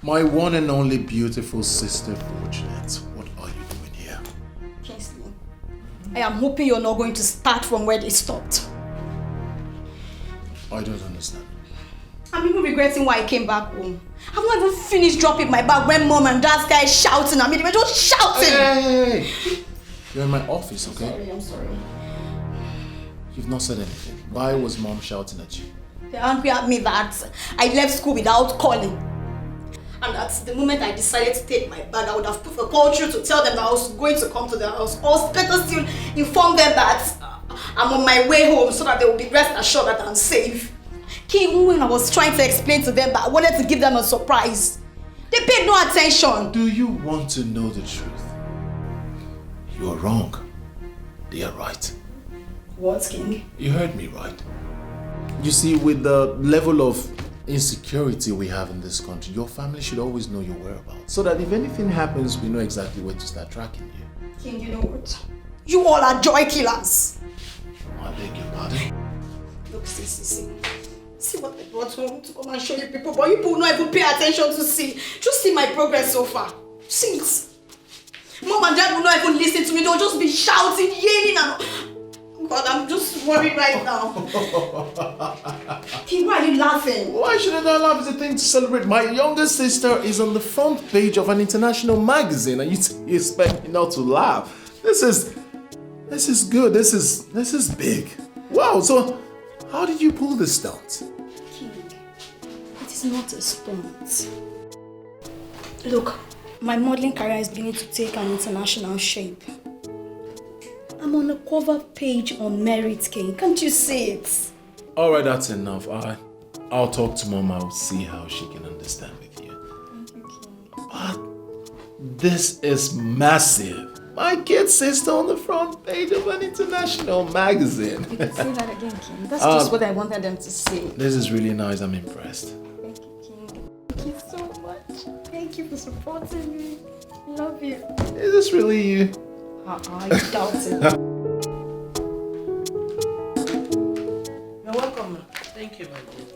My one and only beautiful sister, Fortunate. What are you doing here? Kingsley, I am hoping you're not going to start from where they stopped. I don't understand. I'm even regretting why I came back home. I've not even finished dropping my bag when mom and dad guys shouting at me. They were just shouting. Hey! You're in my office, okay? I'm sorry. You've not said anything. Why was mom shouting at you? They're angry at me that I left school without calling. And that's the moment I decided to take my bag, I would have put a call through to tell them that I was going to come to their house. Or better still, inform them that I'm on my way home so that they will be rest assured that I'm safe. Even when I was trying to explain to them that I wanted to give them a surprise, they paid no attention. Do you want to know the truth? You are wrong. They are right. What, King? You heard me right. You see, with the level of insecurity we have in this country, your family should always know your whereabouts. So that if anything happens, we know exactly where to start tracking you. King, you know what? You all are joy killers. I beg your pardon? Look, see. See what I brought home to come and show you people, but you people not even pay attention to see. Just see my progress so far. See it. Mom and dad will not even listen to me. They'll just be shouting, yelling and... God, I'm just worried right now. King, why are you laughing? Why shouldn't I laugh? It's a thing to celebrate. My younger sister is on the front page of an international magazine and you expect me not to laugh. This is good. This is big. Wow, so how did you pull this stunt? King, it is not a stunt. Look, my modeling career is beginning to take an international shape. I'm on a cover page on Merit, King. Can't you see it? Alright, that's enough. I'll talk to Mom. I'll see how she can understand with you. Thank you, King. But this is massive. My kid sister on the front page of an international magazine. You can say that again, King. That's just what I wanted them to see. This is really nice. I'm impressed. Thank you, King. Thank you so much. Thank you for supporting me. Love you. Is this really you? I doubt it. You're welcome. Thank you, my dear.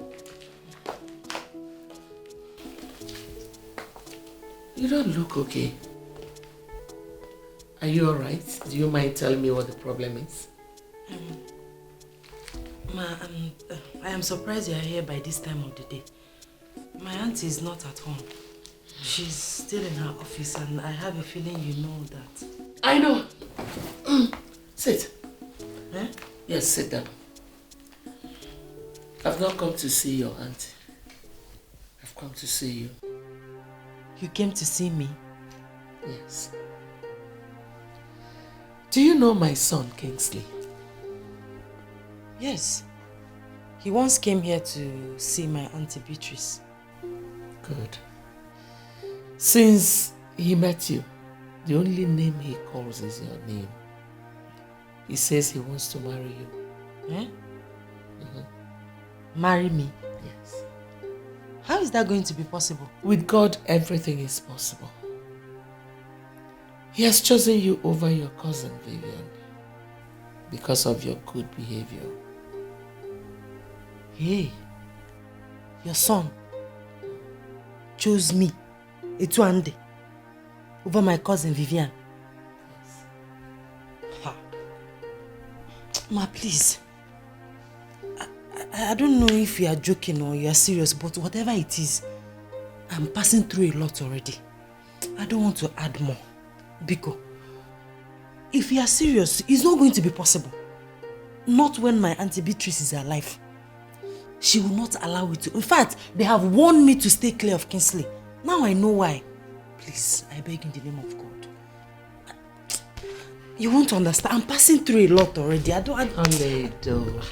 You don't look okay. Are you alright? Do you mind telling me what the problem is? I am surprised you are here by this time of the day. My auntie is not at home. She's still in her office and I have a feeling you know that. I know. Sit. Eh? Yes, sit down. I've not come to see your auntie. I've come to see you. You came to see me? Yes. Do you know my son, Kingsley? Yes. He once came here to see my auntie Beatrice. Good. Since he met you, the only name he calls is your name. He says he wants to marry you. Eh? Marry me? Yes. How is that going to be possible? With God, everything is possible. He has chosen you over your cousin, Vivian, because of your good behavior. Hey, your son chose me, Etuande, over my cousin Vivian. Yes. Ha. Ma, please. I don't know if you are joking or you are serious, but whatever it is, I'm passing through a lot already. I don't want to add more. Biko, if you are serious, it's not going to be possible. Not when my auntie Beatrice is alive. She will not allow it to. In fact, they have warned me to stay clear of Kingsley. Now I know why. Please, I beg in the name of God. You won't understand. I'm passing through a lot already. Aledo.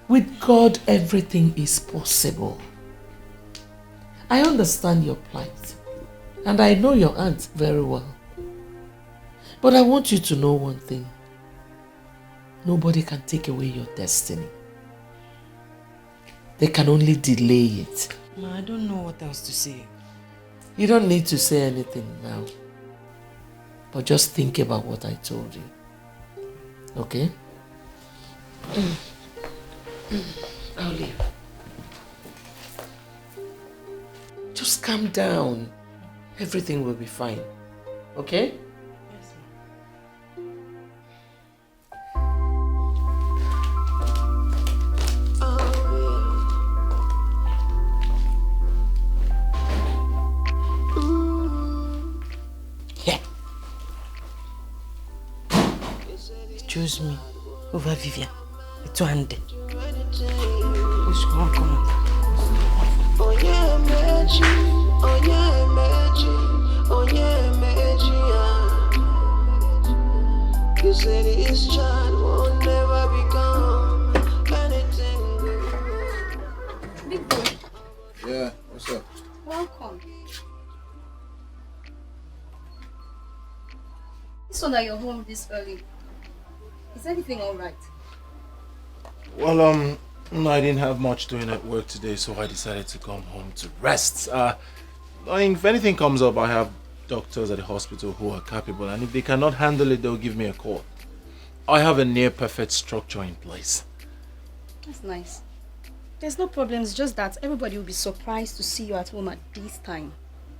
With God, everything is possible. I understand your plight. And I know your aunt very well. But I want you to know one thing. Nobody can take away your destiny. They can only delay it. Ma, I don't know what else to say. You don't need to say anything now. But just think about what I told you. Okay? I'll leave. Just calm down. Everything will be fine. Okay? Yes, Yeah. Choose me over Vivian. It's one day. Push, come on, come on. Oh yeah, magic. Oh yeah, magic. Oh yeah, magic. You said this child will never become anything good. Big boy, Yeah, what's up? welcome. It's one that you're home this early. Is everything alright? Well, no, I didn't have much doing at work today, so I decided to come home to rest. I mean, if anything comes up, I have doctors at the hospital who are capable, and if they cannot handle it, they'll give me a call. I have a near-perfect structure in place. That's nice. There's no problems, just that everybody will be surprised to see you at home at this time.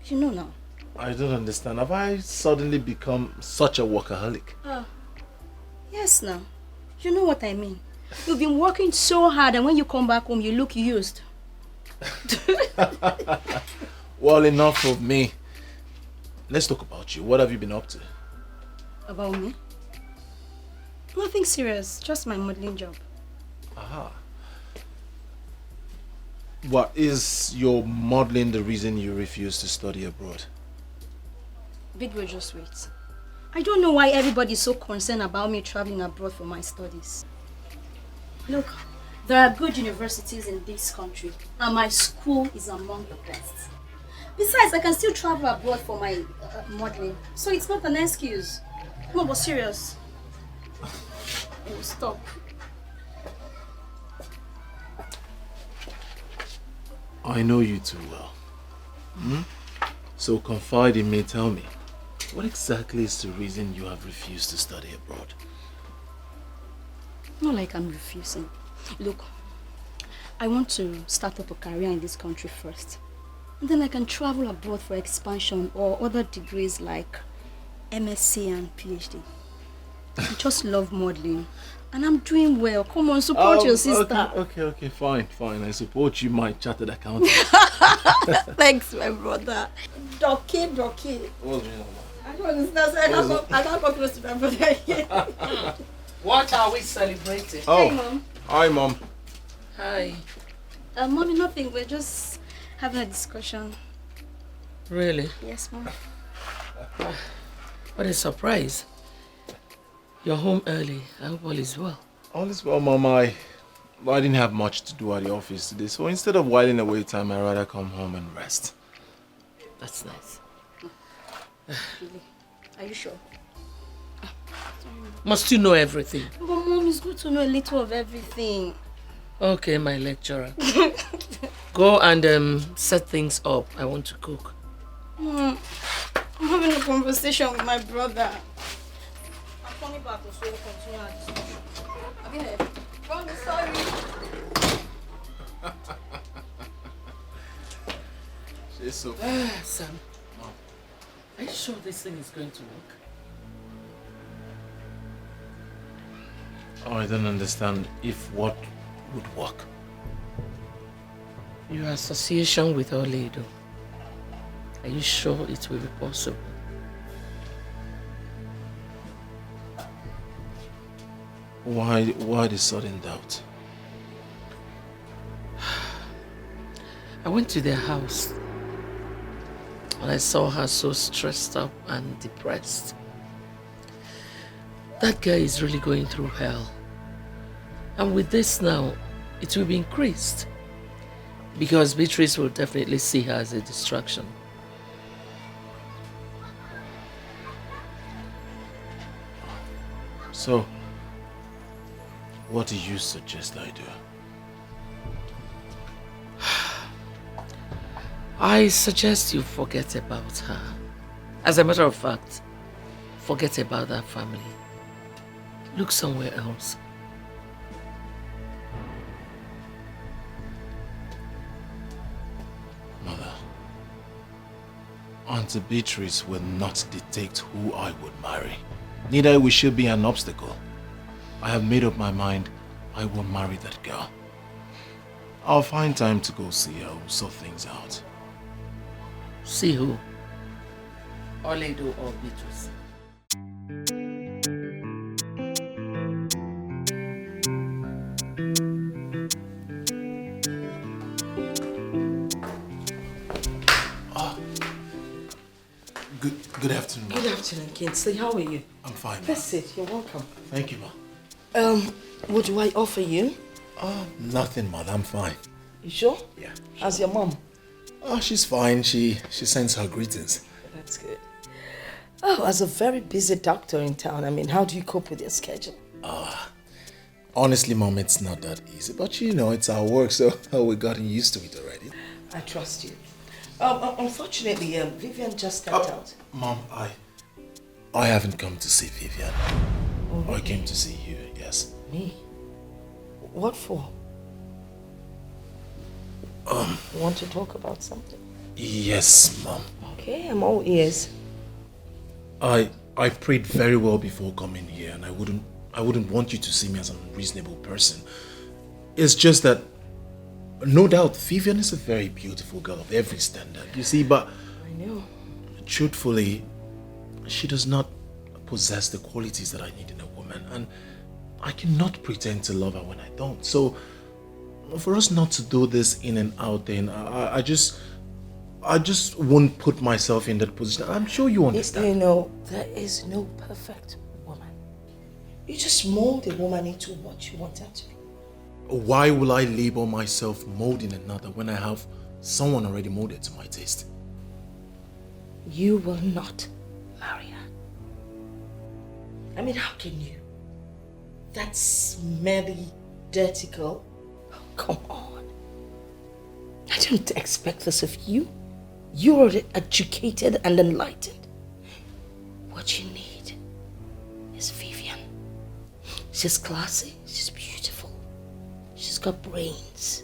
You know now. I don't understand. Have I suddenly become such a workaholic? Yes, now. You know what I mean. You've been working so hard, and when you come back home, you look used. Well, enough of me. Let's talk about you. What have you been up to? About me? Nothing serious, just my modeling job. Aha. What, is your modeling the reason you refuse to study abroad? Big boy, just wait. I don't know why everybody is so concerned about me traveling abroad for my studies. Look, there are good universities in this country, and my school is among the best. Besides, I can still travel abroad for my modeling, so it's not an excuse. No, but serious. Oh, stop. I know you too well. So confide in me, tell me, what exactly is the reason you have refused to study abroad? Not like I'm refusing. Look, I want to start up a career in this country first. And then I can travel abroad for expansion or other degrees like MSc and PhD. I just love modeling. And I'm doing well. Come on, support your sister. Okay, fine. I support you, my chartered accountant. Thanks, my brother. Doki. What's going on? I don't understand. I can't go close to my brother. What are we celebrating? Oh, Hey, Mom. hi, Mom. Hi. Mommy, nothing. We're just having a discussion. Really? Yes, Mom. What a surprise. You're home early. I hope all is well. All is well, Mom. I didn't have much to do at the office today, so instead of whiling away time, I'd rather come home and rest. That's nice. Really? Are you sure? Must you know everything? But Mom, it's good to know a little of everything. Okay, my lecturer. Go and set things up. I want to cook. Mom, I'm having a conversation with my brother. I'm coming back so we'll continue our discussion. Have you heard? Mommy, sorry. She's so... Sam, are you sure this thing is going to work? Oh, I don't understand if what would work. Your association with Oledo. Are you sure it will be possible? Why the sudden doubt? I went to their house and I saw her so stressed up and depressed. That guy is really going through hell. And with this now, it will be increased. Because Beatrice will definitely see her as a distraction. So, what do you suggest I do? I suggest you forget about her. As a matter of fact, forget about that family. Look somewhere else. Mother, Auntie Beatrice will not dictate who I would marry. Neither will she be an obstacle. I have made up my mind I will marry that girl. I'll find time to go see her, we'll sort things out. See who? Oledo or Beatrice? Good afternoon, Ma. Good afternoon, Kingsley. How are you? I'm fine, Ma. That's it. You're welcome. Thank you, Ma. What do I offer you? Nothing, Mother. I'm fine. You sure? Yeah. How's your mom? Oh, she's fine. She sends her greetings. That's good. Oh, as a very busy doctor in town, I mean, how do you cope with your schedule? Honestly, Mom, it's not that easy. But you know, it's our work, so we've gotten used to it already. I trust you. Unfortunately, Vivian just stepped out. Mom, I haven't come to see Vivian. Oh, really? I came to see you, yes. Me? What for? You want to talk about something? Yes, Mom. Okay, I'm all ears. I prayed very well before coming here, and I wouldn't want you to see me as an unreasonable person. It's just that, no doubt, Vivian is a very beautiful girl of every standard, you see, but I know. Truthfully, she does not possess the qualities that I need in a woman, and I cannot pretend to love her when I don't. So, for us not to do this in and out thing, I just won't put myself in that position. I'm sure you understand. You know, there is no perfect woman. You just mold a woman into what you want her to be. Why will I label myself molding another when I have someone already molded to my taste? You will not marry her. I mean, how can you? That smelly, dirty girl? Oh, come on. I don't expect this of you. You're already educated and enlightened. What you need is Vivian. She's classy, she's beautiful, she's got brains.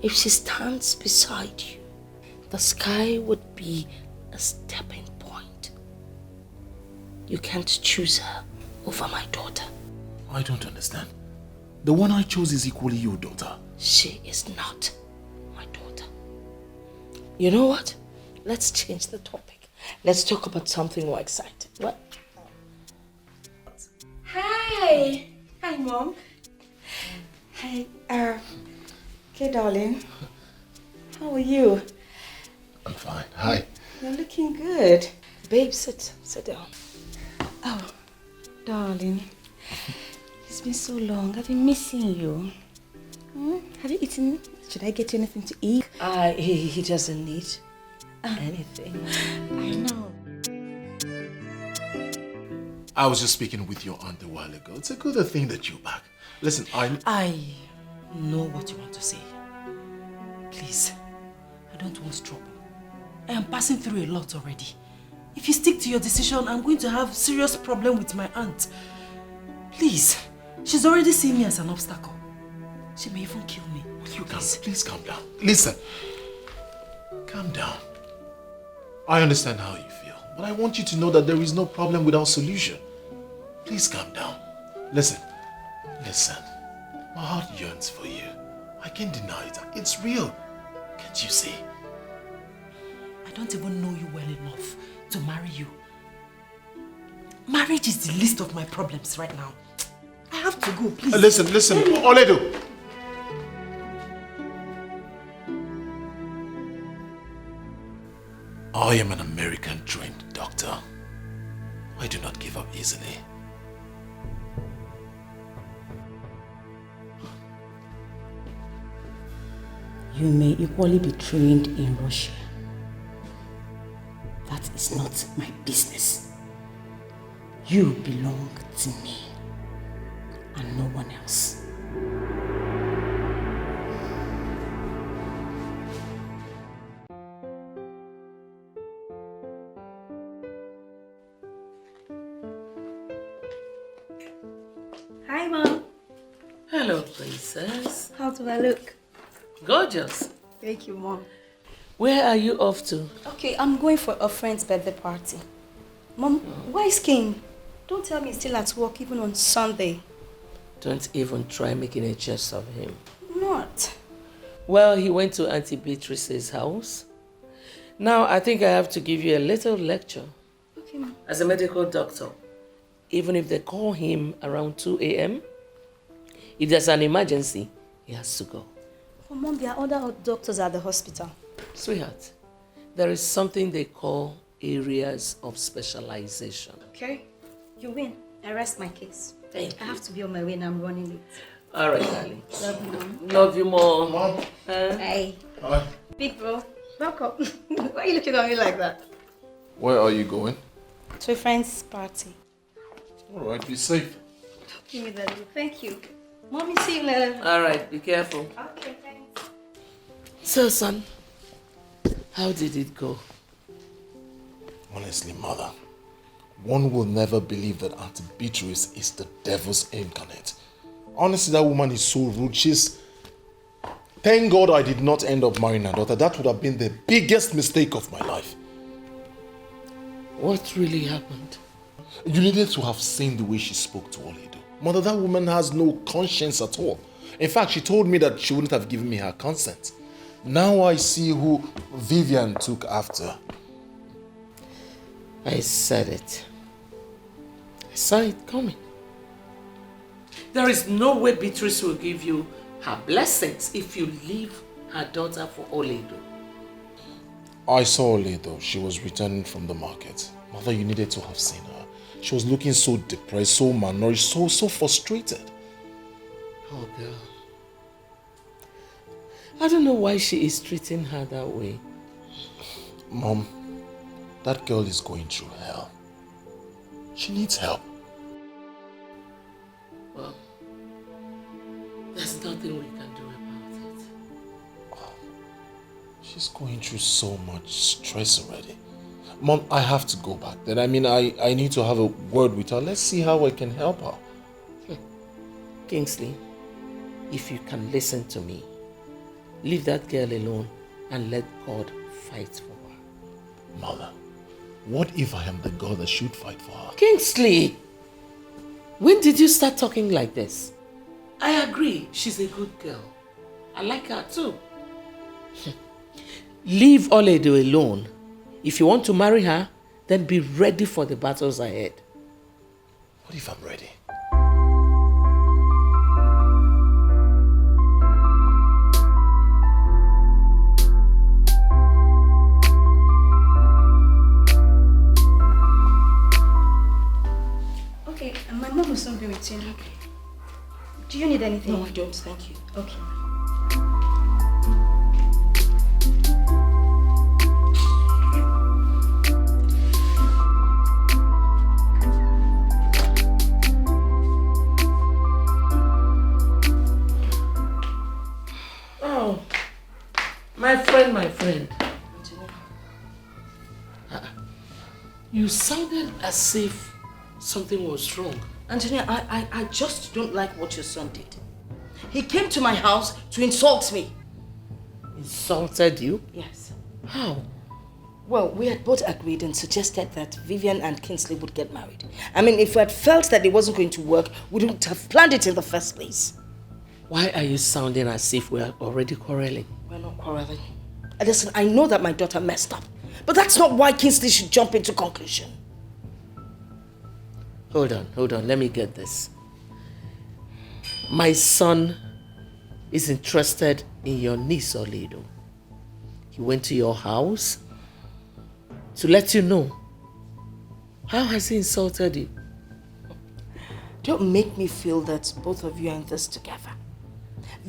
If she stands beside you, the sky would be a stepping point. You can't choose her over my daughter. I don't understand. The one I chose is equally your daughter. She is not my daughter. You know what? Let's change the topic. Let's talk about something more exciting. What? Hi. Hi, Mom. Hi. Okay, darling. How are you? I'm fine. Hi. You're looking good. Babe, sit down. Oh, darling. It's been so long. I've been missing you. Have you eaten? Should I get you anything to eat? He doesn't need anything. I know. I was just speaking with your aunt a while ago. It's a good thing that you're back. Listen, I know what you want to say. Please, I don't want trouble. I am passing through a lot already. If you stick to your decision, I'm going to have serious problem with my aunt. Please, she's already seen me as an obstacle. She may even kill me. Please calm down. Listen, calm down. I understand how you feel, but I want you to know that there is no problem without solution. Please calm down. Listen, my heart yearns for you. I can't deny it. It's real. Can't you see? I don't even know you well enough to marry you. Marriage is the least of my problems right now. I have to go, please. Listen, Oledo. I am an American-trained doctor. I do not give up easily. You may equally be trained in Russia. That is not my business. You belong to me and no one else. Hi, Mom. Hello, princess. How do I look? Gorgeous. Thank you, Mom. Where are you off to? Okay, I'm going for a friend's birthday party. Mom, where is King? Don't tell me he's still at work even on Sunday. Don't even try making a jest of him. Not. Well, he went to Auntie Beatrice's house. Now, I think I have to give you a little lecture. Okay, Mom. As a medical doctor, even if they call him around 2 a.m., if there's an emergency, he has to go. Oh, Mom, there are other doctors at the hospital. Sweetheart, there is something they call areas of specialization. Okay, you win. I rest my case. Thank you. I have to be on my way and I'm running late. All right, darling. Love you, Mom. Love you more. Mom. Hey. Hi. Big bro, welcome. Why are you looking at me like that? Where are you going? To a friend's party. Alright, be safe. Give me that. Thank you. Mommy, see you later. All right, be careful. Okay, thanks. So, son, how did it go? Honestly, Mother, one will never believe that Auntie Beatrice is the devil's incarnate. Honestly, that woman is so rude. Thank God I did not end up marrying her daughter. That would have been the biggest mistake of my life. What really happened? You needed to have seen the way she spoke to Oledo. Mother, that woman has no conscience at all. In fact, she told me that she wouldn't have given me her consent. Now I see who Vivian took after. I said it. I saw it coming. There is no way Beatrice will give you her blessings if you leave her daughter for Oledo. I saw Oledo. She was returning from the market. Mother, you needed to have seen her. She was looking so depressed, so malnourished, so frustrated. Oh, girl. I don't know why she is treating her that way. Mom, that girl is going through hell. She needs help. Well, there's nothing we can do about it. She's going through so much stress already. Mom, I have to go back then. I mean, I need to have a word with her. Let's see how I can help her. Kingsley, if you can listen to me, leave that girl alone and let God fight for her. Mother, what if I am the God that should fight for her? Kingsley, when did you start talking like this? I agree, she's a good girl. I like her too. Leave Oledo alone. If you want to marry her, then be ready for the battles ahead. What if I'm ready? Okay, and my mom will soon be with you. Okay. Do you need anything? No, I don't. Thank you. Okay. Oh, my friend. You sounded as if something was wrong. Antonia, I just don't like what your son did. He came to my house to insult me. Insulted you? Yes. How? Well, we had both agreed and suggested that Vivian and Kingsley would get married. I mean, if we had felt that it wasn't going to work, we wouldn't have planned it in the first place. Why are you sounding as if we are already quarreling? We're not quarreling. Listen, I know that my daughter messed up, but that's not why Kingsley should jump into conclusion. Hold on, let me get this. My son is interested in your niece, Oledo. He went to your house to let you know. How has he insulted you? Don't make me feel that both of you are in this together.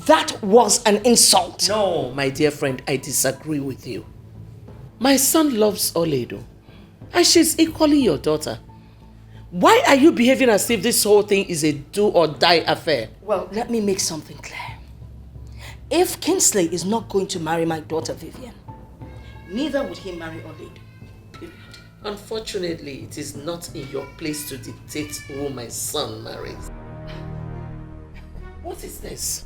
That was an insult. No, my dear friend, I disagree with you. My son loves Oledo, and she's equally your daughter. Why are you behaving as if this whole thing is a do-or-die affair? Well, let me make something clear. If Kingsley is not going to marry my daughter Vivian, neither would he marry Oledo. Period. Unfortunately, it is not in your place to dictate who my son marries. What is this?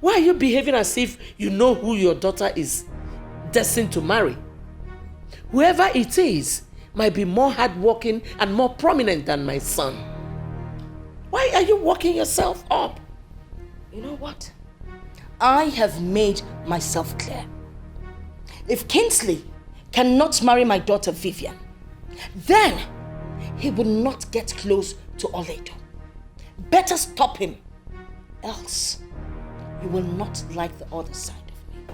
Why are you behaving as if you know who your daughter is destined to marry. Whoever it is might be more hardworking and more prominent than my son. Why are you working yourself up? You know what? I have made myself clear. If Kingsley cannot marry my daughter Vivian, then he will not get close to Oledo. Better stop him, else you will not like the other side of me.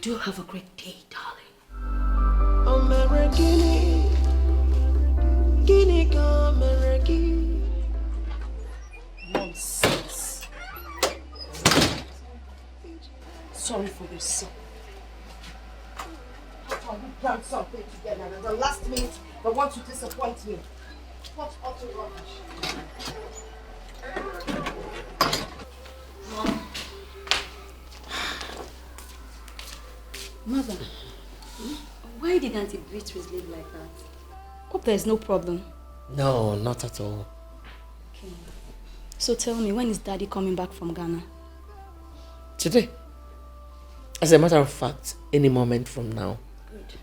Do have a great day, darling. American, Guinea, American. Nonsense. Sorry for your son. How can we plan something together and at the last minute they want to disappoint me? What utter rubbish. Mom. Mother, why did Auntie Beatrice live like that? Hope there's no problem. No, not at all. Okay. So tell me, when is Daddy coming back from Ghana? Today. As a matter of fact, any moment from now. Good.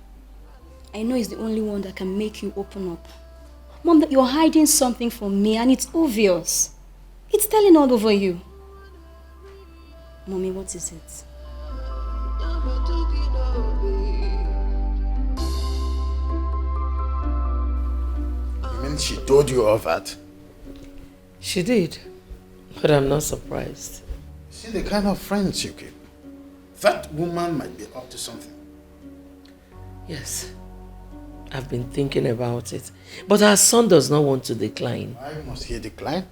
I know he's the only one that can make you open up. Mom, that you're hiding something from me and it's obvious. It's telling all over you. Mommy, what is it? You mean she told you all that? She did, but I'm not surprised. See the kind of friends you keep. That woman might be up to something. Yes, I've been thinking about it. But our son does not want to decline. Why must he decline?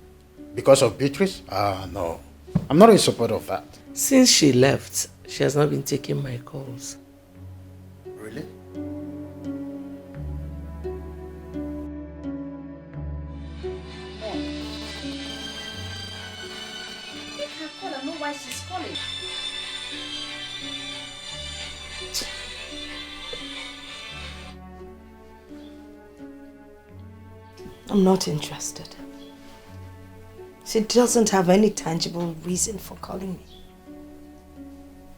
Because of Beatrice? No. I'm not in support of that. Since she left, she has not been taking my calls. Really? Take her call and know why she's calling. I'm not interested. She doesn't have any tangible reason for calling me.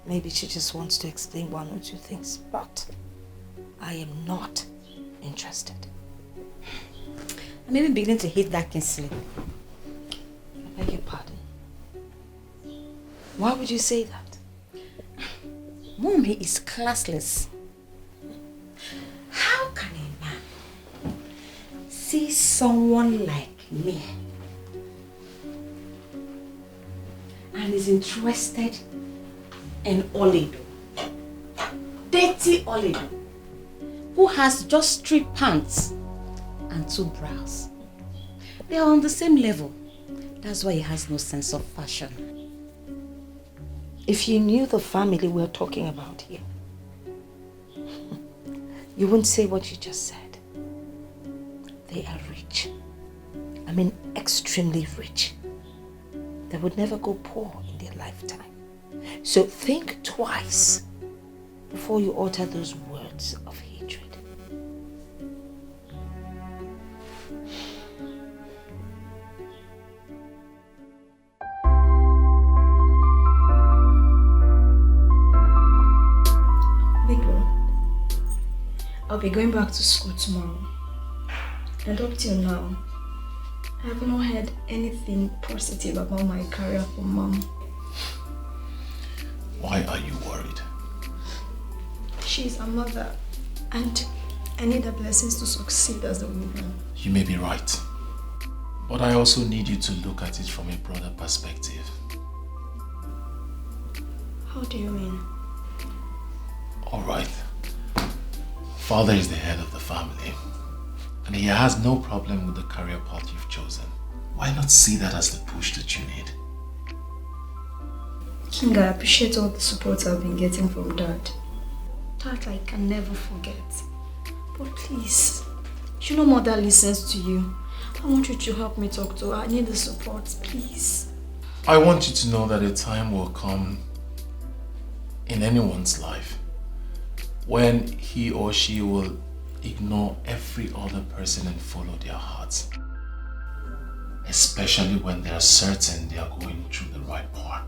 Maybe she just wants to explain one or two things, but I am not interested. I'm even beginning to hate that Kingsley. I beg your pardon. Why would you say that? Mom, he is classless. How can a man see someone like me and is interested in Oledo, dirty Oledo, who has just 3 pants and 2 bras? They are on the same level. That's why he has no sense of fashion. If you knew the family we're talking about here, you wouldn't say what you just said. They are rich. I mean, extremely rich. They would never go poor in their lifetime. So think twice before you utter those words of hatred. I'll be going back to school tomorrow. And up till now, I have not heard anything positive about my career from Mom. Why are you worried? She's a mother, and I need her blessings to succeed as a woman. You may be right. But I also need you to look at it from a broader perspective. How do you mean? Alright. Father is the head of the family, and he has no problem with the career path you've chosen. Why not see that as the push that you need? King, I appreciate all the support I've been getting from Dad. That I can never forget. But please, you know Mother listens to you. I want you to help me talk to her. I need the support, please. I want you to know that a time will come in anyone's life when he or she will ignore every other person and follow their hearts. Especially when they are certain they are going through the right path.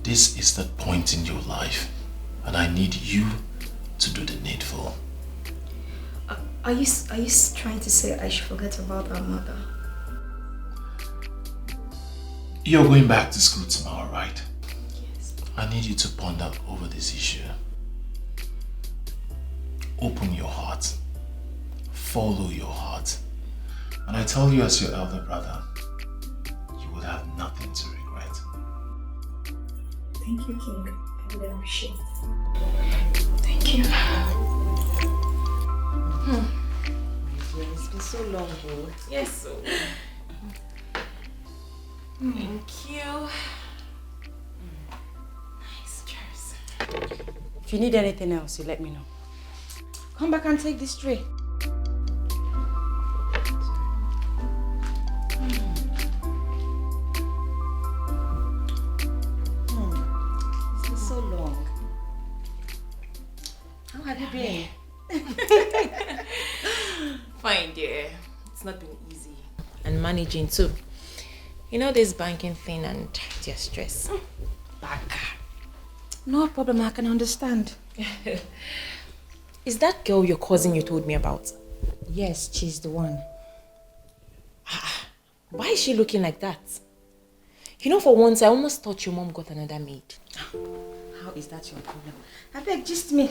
This is the point in your life, and I need you to do the needful. Are you trying to say I should forget about our mother? You're going back to school tomorrow, right? Yes. I need you to ponder over this issue. Open your heart. Follow your heart. And I tell you as your elder brother, you will have nothing to regret. Thank you, King. I really appreciate it. Thank you. It's been so long, bro. Yes, so. Thank you. Nice chairs. If you need anything else, you let me know. Come back and take this tray. It's been so long. How have you been? Fine, dear. It's not been easy. And managing too. You know this banking thing and their stress. Back. No problem, I can understand. Is that girl your cousin you told me about? Yes, she's the one. Why is she looking like that? You know, for once I almost thought your mom got another maid. How is that your problem? I beg, just me.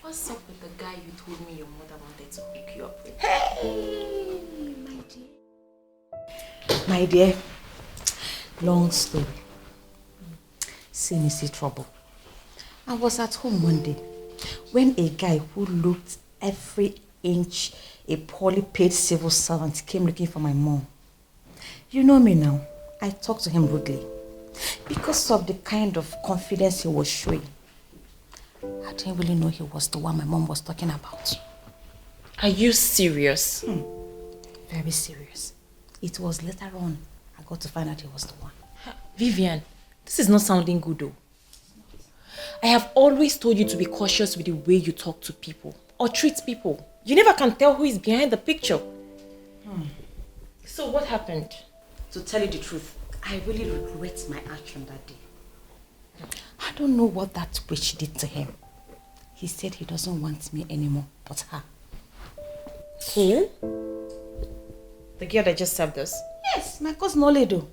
What's up with the guy you told me your mother wanted to hook you up with? Hey, my dear. Long story. See trouble. I was at home one day when a guy who looked every inch a poorly paid civil servant came looking for my mom. You know me now. I talked to him rudely because of the kind of confidence he was showing. I didn't really know he was the one my mom was talking about. Are you serious? Very serious. It was later on I got to find out he was the one. Vivian, this is not sounding good though. I have always told you to be cautious with the way you talk to people or treat people. You never can tell who is behind the picture. So what happened? To tell you the truth, I really regret my action that day. I don't know what that witch did to him. He said he doesn't want me anymore, but her. Who? The girl that just served us? Yes, my cousin Oledo.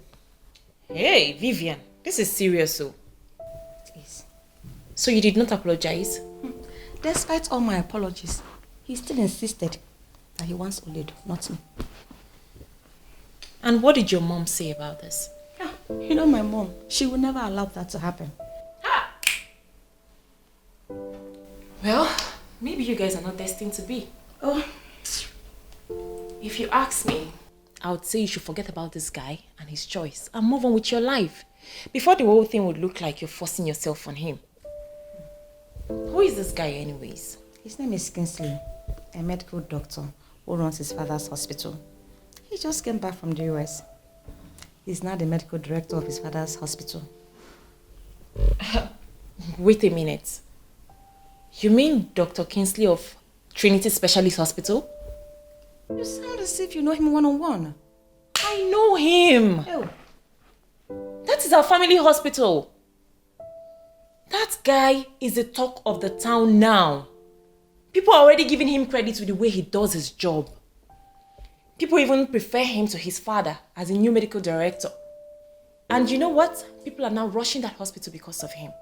Hey, Vivian, this is serious, so. It is. So you did not apologize? Despite all my apologies, he still insisted that he wants Oledo, not me. And what did your mom say about this? Yeah, you know my mom, she would never allow that to happen. Well, maybe you guys are not destined to be. Oh. If you ask me, I would say you should forget about this guy and his choice and move on with your life before the whole thing would look like you're forcing yourself on him. Who is this guy anyways? His name is Kingsley, a medical doctor who runs his father's hospital. He just came back from the US. He's now the medical director of his father's hospital. Wait a minute. You mean Dr. Kingsley of Trinity Specialist Hospital? You sound as if you know him one-on-one. I know him. Oh. That is our family hospital. That guy is the talk of the town now. People are already giving him credit with the way he does his job. People even prefer him to his father as a new medical director. And you know what? People are now rushing that hospital because of him.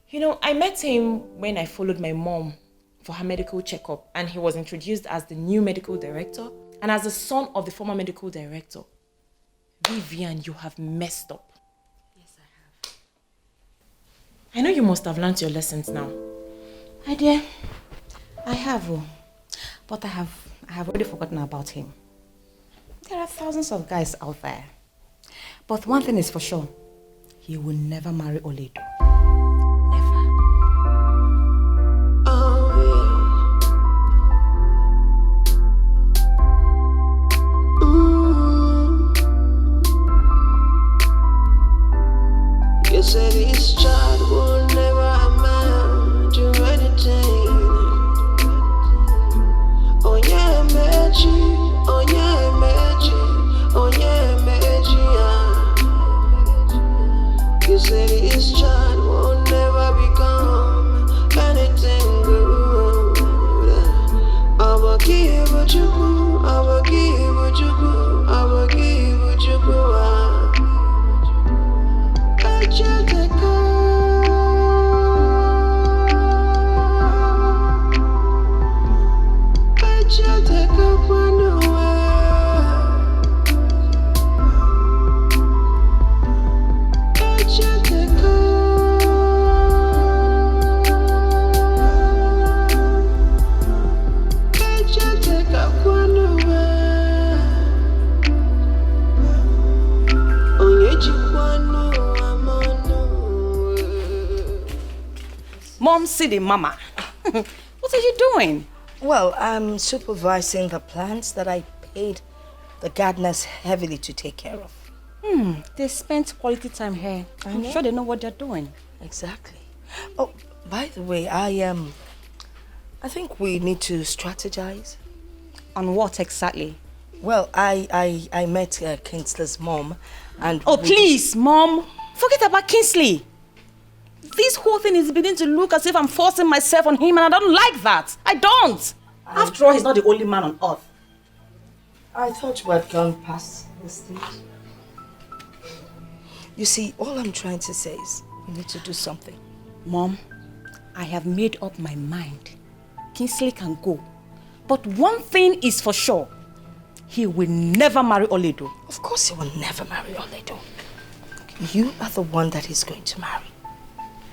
You know, I met him when I followed my mom for her medical checkup, and he was introduced as the new medical director and as the son of the former medical director. Vivian, you have messed up. Yes, I have. I know you must have learned your lessons now. My dear, I have, but I have already forgotten about him. There are thousands of guys out there. But one thing is for sure, he will never marry Oledo. Never. You said this child will never amount to anything. Oh yeah, magic. Oh yeah, magic. Oh yeah, magic. You say this child will never become anything good. I will give what you go, I will give what you go, I will give what you go. I just take up one away. Mom, see the mama. What are you doing? Well, I'm supervising the plants that I paid the gardeners heavily to take care of. They spent quality time here. I'm sure they know what they're doing. Exactly. Oh, by the way, I think we need to strategize. On what exactly? Well, I met Kingsley's mom and... Oh, please, Mom. Forget about Kingsley. This whole thing is beginning to look as if I'm forcing myself on him, and I don't like that. I don't. After all, he's not the only man on earth. I thought you had gone past the stage. You see, all I'm trying to say is we need to do something. Mom, I have made up my mind. Kingsley can go. But one thing is for sure. He will never marry Oledo. Of course he will never marry Oledo. You are the one that he's going to marry.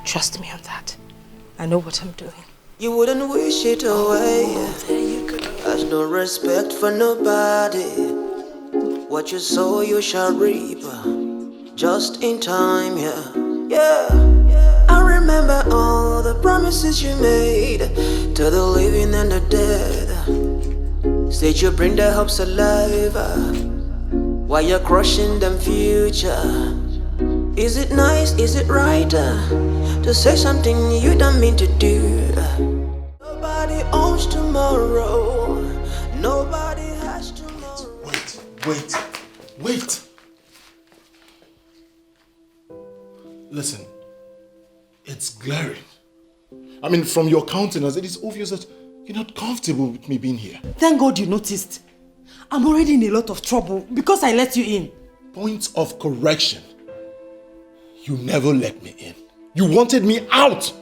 Trust me on that. I know what I'm doing. You wouldn't wish it away. Oh, there you go. Has no respect for nobody. What you sow you shall reap. Just in time, yeah. I remember all the promises you made to the living and the dead. Said you bring their hopes alive while you're crushing them future. Is it nice, is it right to say something you don't mean to do? Nobody owns tomorrow. Nobody has tomorrow. Wait. Listen, it's glaring. I mean, from your countenance, it is obvious that you're not comfortable with me being here. Thank God you noticed. I'm already in a lot of trouble because I let you in. Point of correction. You never let me in. You wanted me out.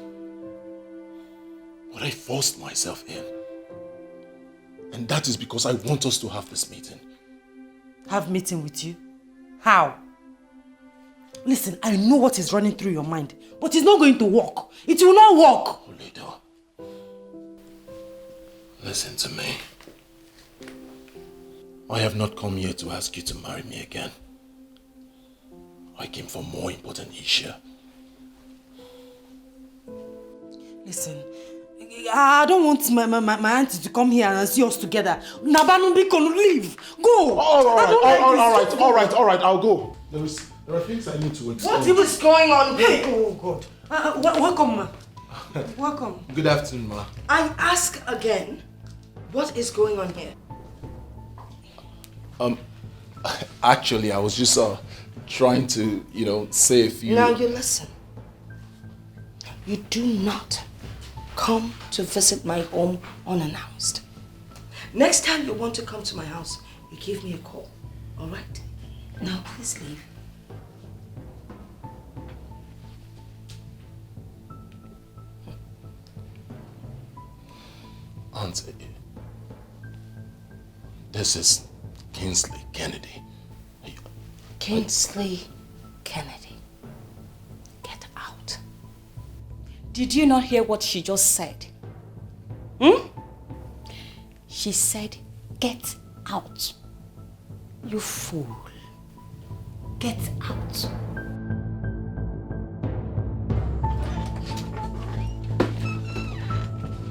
But I forced myself in. And that is because I want us to have this meeting. Have meeting with you? How? Listen, I know what is running through your mind, but it's not going to work. It will not work. Oledo, listen to me. I have not come here to ask you to marry me again. I came for more important issue. Listen, I don't want my auntie to come here and see us together. Nabanumbi can leave. Go. All right. I'll go. There are things I need to explain. What is going on? Hey, oh God. Welcome, ma. Welcome. Good afternoon, ma. I ask again, what is going on here? Actually, I was just trying to, say a few... Now you listen. You do not come to visit my home unannounced. Next time you want to come to my house, you give me a call, all right? Now please leave. Auntie, this is Kingsley Kennedy. Kingsley Kennedy. Get out. Did you not hear what she just said? She said, get out. You fool. Get out.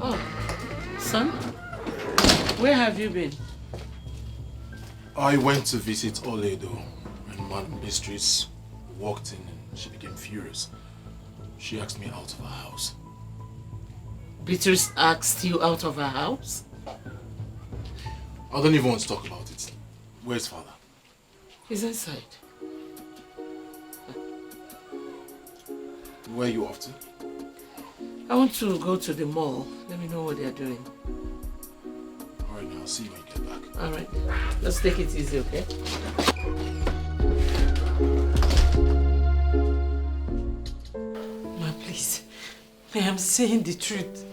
Oh, son, where have you been? I went to visit Oledo, and Madam Beatrice walked in and she became furious. She asked me out of her house. Beatrice asked you out of her house? I don't even want to talk about it. Where's father? He's inside. Where are you off to? I want to go to the mall. Let me know what they're doing. Alright, now I'll see you when you get back. Alright. Let's take it easy, okay? Ma, please. I am saying the truth.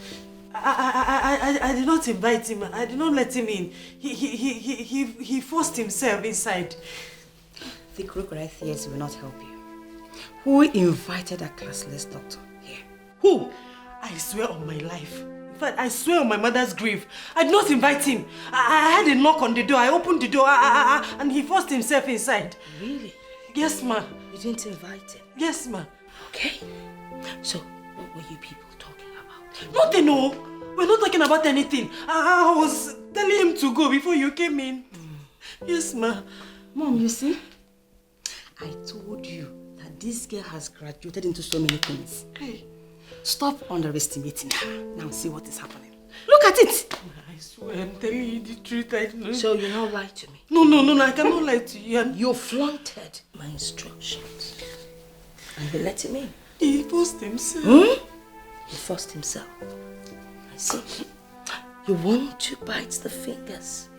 I did not invite him. I did not let him in. He forced himself inside. The crocodile tears will not help you. Who invited a classless doctor here? Who? I swear on my life. In fact, I swear on my mother's grave. I did not invite him. I had a knock on the door. I opened the door and he forced himself inside. Really? Yes, ma. You didn't invite him? Yes, ma. Okay. So, what were you people talking about? Nothing, no. We're not talking about anything. I was telling him to go before you came in. Yes, ma. Mom, you see? I told you that this girl has graduated into so many things. Hey. Stop underestimating her. Now see what is happening. Look at it! I swear I'm telling you the truth. I know. So you now lie to me? No, I cannot lie to you. You flaunted my instructions. And you let him in. He forced himself. He forced himself. I see. You want to bite the fingers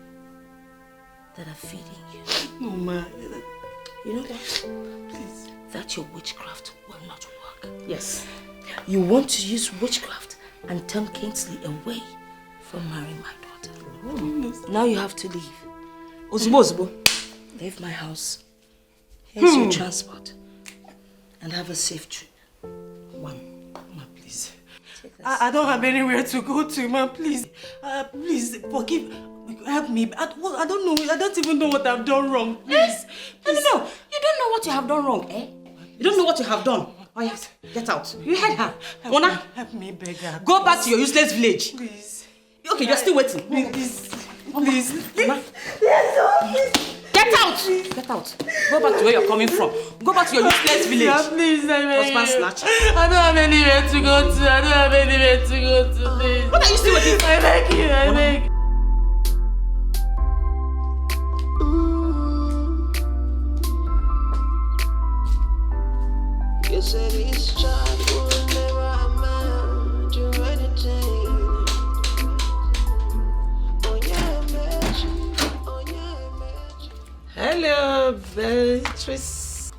that are feeding you. No, ma. You know what? Please. That your witchcraft will not work. Yes. You want to use witchcraft and turn Kingsley away from marrying my daughter. Now you have to leave. Ozbo. Leave my house. Here's your transport. And have a safe trip. One. Ma, please. I don't have anywhere to go to, ma. Please. Please, forgive. Help me. I don't know. I don't even know what I've done wrong. Please. No. You don't know what you have done wrong, eh? You don't know what you have done. Oh yes, get out. You heard her. Mona, help me, beggar. Go back to your useless village. Please. Okay, you're still waiting. Please. Mona. Get out. Get out. Go back to where you're coming from. Go back to your useless village. Please, I beg you. Husband snatch. I don't have anywhere to go to. Please. What are you still waiting for? I beg you. I beg you. You said this child will never amount to anything. Hello, Beatrice.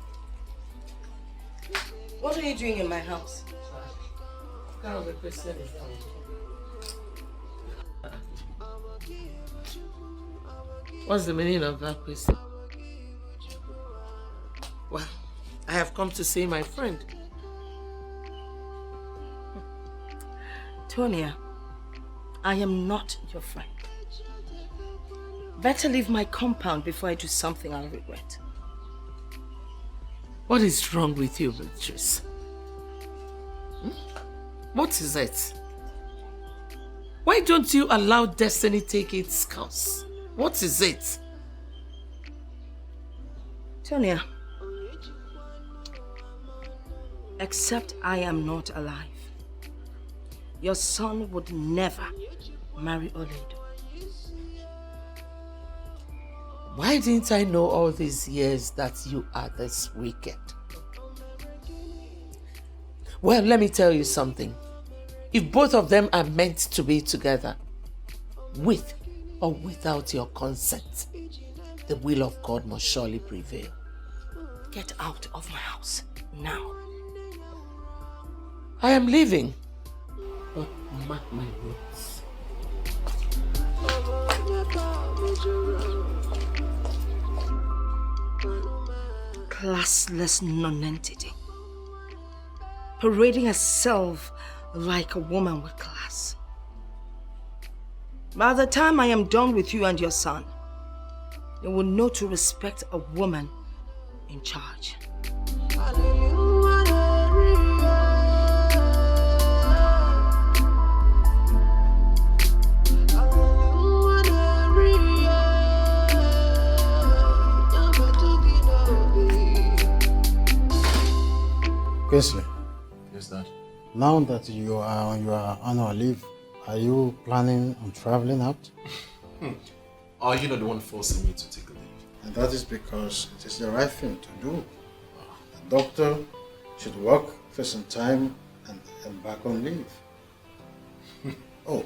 What are you doing in my house? What's the meaning of that question? Well, I have come to see my friend. Tonia, I am not your friend. Better leave my compound before I do something I'll regret. What is wrong with you, Beatrice? What is it? Why don't you allow destiny take its course? What is it? Tonia, except I am not alive, your son would never marry Oledo. Why didn't I know all these years that you are this wicked? Well, let me tell you something. If both of them are meant to be together, with or without your consent, the will of God must surely prevail. Get out of my house now. I am leaving. But mark my words. Classless nonentity, parading herself like a woman with class. By the time I am done with you and your son, you will know to respect a woman in charge. Kingsley. Yes, Dad. Now that you are on your annual leave, are you planning on traveling out? Are you not the one forcing me to take a leave? And that is because it is the right thing to do. The doctor should work after some time and back on leave. Oh,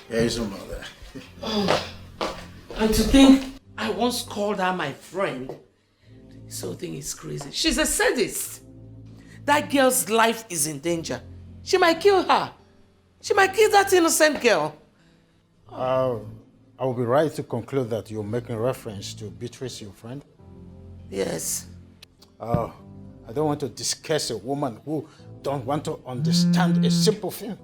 here is your mother. And to think I once called her my friend. This whole thing is crazy. She's a sadist. That girl's life is in danger. She might kill her. She might kill that innocent girl. I will be right to conclude that you're making reference to Beatrice, your friend. Yes. I don't want to discuss a woman who don't want to understand a simple thing.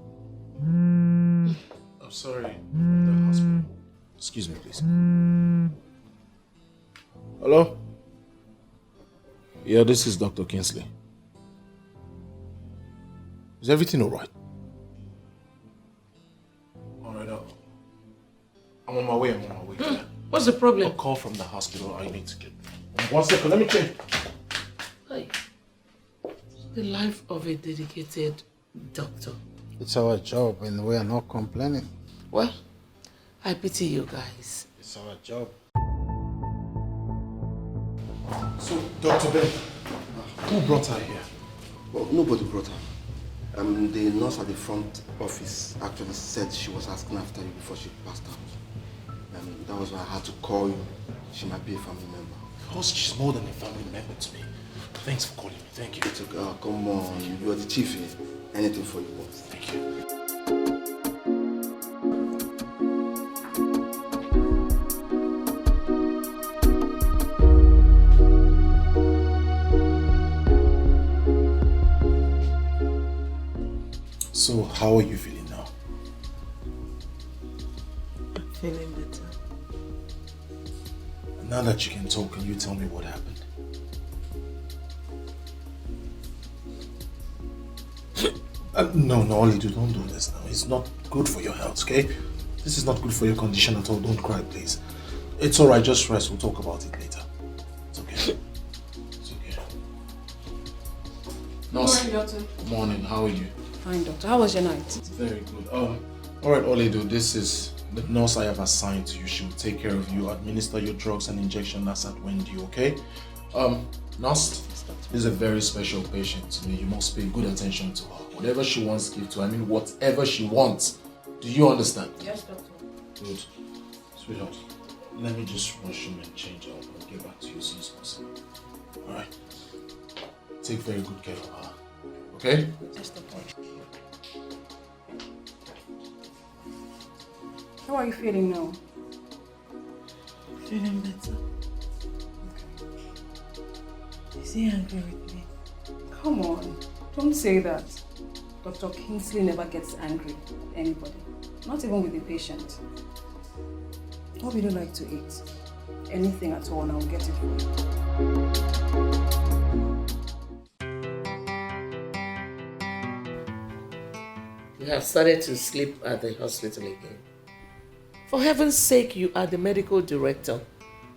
I'm sorry, the hospital. Excuse me, please. Hello? Yeah, this is Dr. Kingsley. Is everything alright? Alright, I'm on my way, Yeah. What's the problem? A call from the hospital, I need to get. 1 second, let me check. Hey. The life of a dedicated doctor. It's our job and we are not complaining. Well, I pity you guys. It's our job. So, Dr. Ben, who brought her here? Well, nobody brought her. The nurse at the front office actually said she was asking after you before she passed out. That was why I had to call you. She might be a family member. Because she's more than a family member to me. Thanks for calling me. Thank you. It's okay. Come on. You're the chief here. Anything for you, boss. Thank you. So, how are you feeling now? I'm feeling better. Now that you can talk, can you tell me what happened? No, Olidu, don't do this now. It's not good for your health, okay? This is not good for your condition at all. Don't cry, please. It's alright, just rest. We'll talk about it later. It's okay. It's okay. Nurse. Good morning, doctor. Good morning. How are you? Fine, doctor. How was your night? Very good. Alright, Olidu, this is the nurse I have assigned to you. She will take care of you, administer your drugs and injection as at when due, okay? Nurse, this is a very special patient to me. You must pay good attention to her. Whatever she wants, give to her. I mean, whatever she wants. Do you understand? Yes, doctor. Good. Sweetheart, let me just rush him and change out. I'll get back to you as soon as possible. Alright? Take very good care of her. Okay? Yes, doctor. How are you feeling now? Feeling better. Is he angry with me? Come on. Don't say that. Dr. Kingsley never gets angry with anybody. Not even with the patient. What would you like to eat? Anything at all and I'll get it for you. You have started to sleep at the hospital again. For heaven's sake, you are the medical director.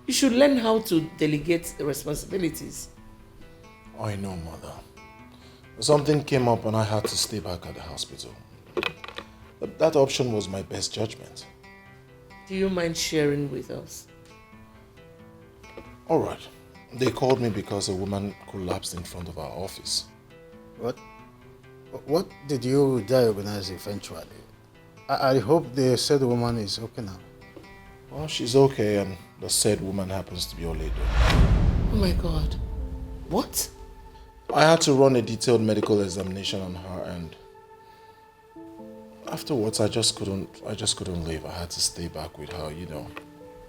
You should learn how to delegate the responsibilities. I know, Mother. Something came up and I had to stay back at the hospital. But that option was my best judgment. Do you mind sharing with us? Alright. They called me because a woman collapsed in front of our office. What did you diagnose eventually? I hope the said woman is okay now. Well, she's okay and the said woman happens to be Oledo. Oh my God. What? I had to run a detailed medical examination on her and afterwards I just couldn't leave. I had to stay back with her, you know.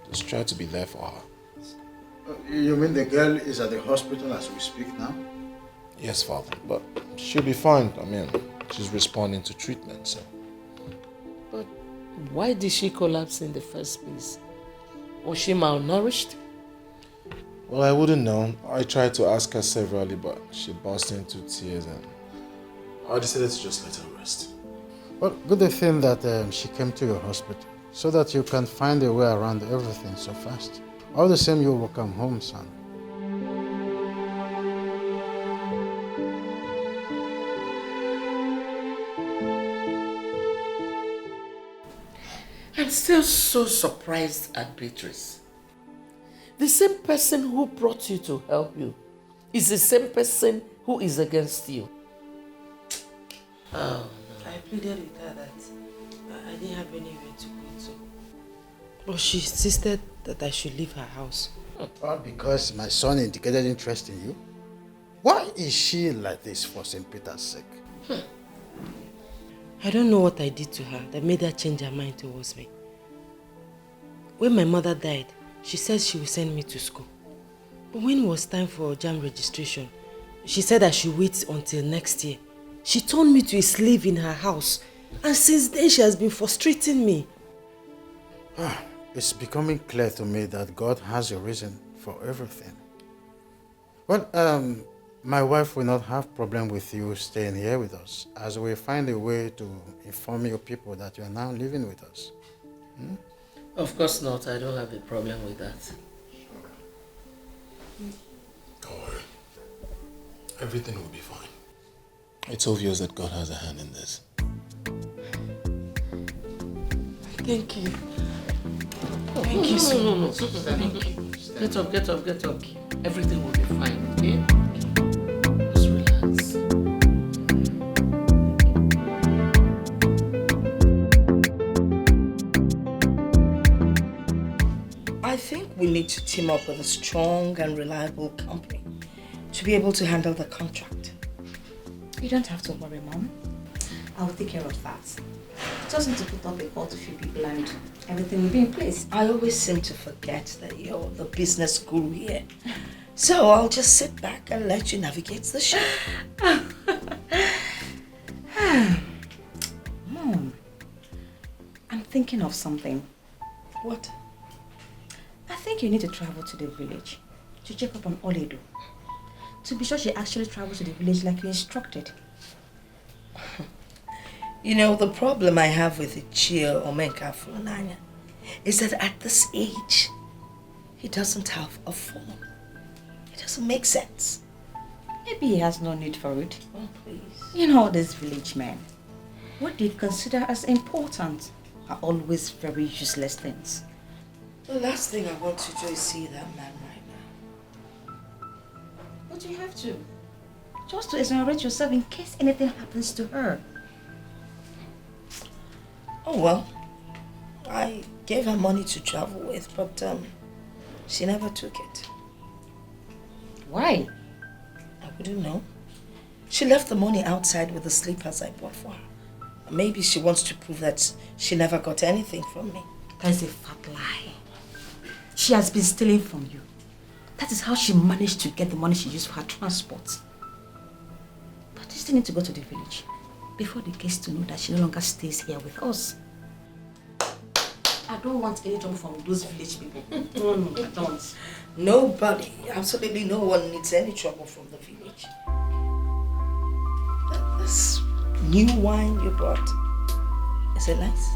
Just try to be there for her. You mean the girl is at the hospital as we speak now? Yes, Father, but she'll be fine. I mean, she's responding to treatment, so. But why did she collapse in the first place? Was she malnourished? Well, I wouldn't know. I tried to ask her severally, but she burst into tears and I decided to just let her rest. Well, good thing that she came to your hospital so that you can find a way around everything so fast. All the same, you will come home, son. I'm still so surprised at Beatrice. The same person who brought you to help you is the same person who is against you. Oh. I pleaded with her that I didn't have anywhere to go to. But she insisted that I should leave her house. All because my son indicated interest in you? Why is she like this for St. Peter's sake? I don't know what I did to her that made her change her mind towards me. When my mother died, she said she would send me to school. But when it was time for JAMB registration, she said I should wait until next year. She turned me to a slave in her house. And since then, she has been frustrating me. It's becoming clear to me that God has a reason for everything. Well, my wife will not have problem with you staying here with us, as we find a way to inform your people that you are now living with us. Of course not. I don't have a problem with that. Don't worry. Everything will be fine. It's obvious that God has a hand in this. Thank you. Thank you so much. Thank you. Get up, get up, get up. Everything will be fine, okay? Just relax. I think we need to team up with a strong and reliable company to be able to handle the contract. You don't have to worry, Mom. I will take care of that. Just need to put up a call to few people and everything will be in place. I always seem to forget that you're the business guru here. So I'll just sit back and let you navigate the show. Mom, I'm thinking of something. What? I think you need to travel to the village to check up on Oledo. To be sure she actually travels to the village like you instructed. You know, the problem I have with Ichie Omenka Fulani is that at this age, he doesn't have a phone. It doesn't make sense. Maybe he has no need for it. Oh, please. You know, these village men, what they consider as important are always very useless things. The last thing I want to do is see that man right now. But you have to. Just to exonerate yourself in case anything happens to her. Oh well, I gave her money to travel with, but she never took it. Why? I wouldn't know. She left the money outside with the slippers I bought for her. Maybe she wants to prove that she never got anything from me. That's a fat lie. She has been stealing from you. That is how she managed to get the money she used for her transport. But you still need to go to the village before they get to know that she no longer stays here with us. I don't want any trouble from those village people. No, I don't. Nobody, absolutely no one needs any trouble from the village. This new wine you brought, is it nice?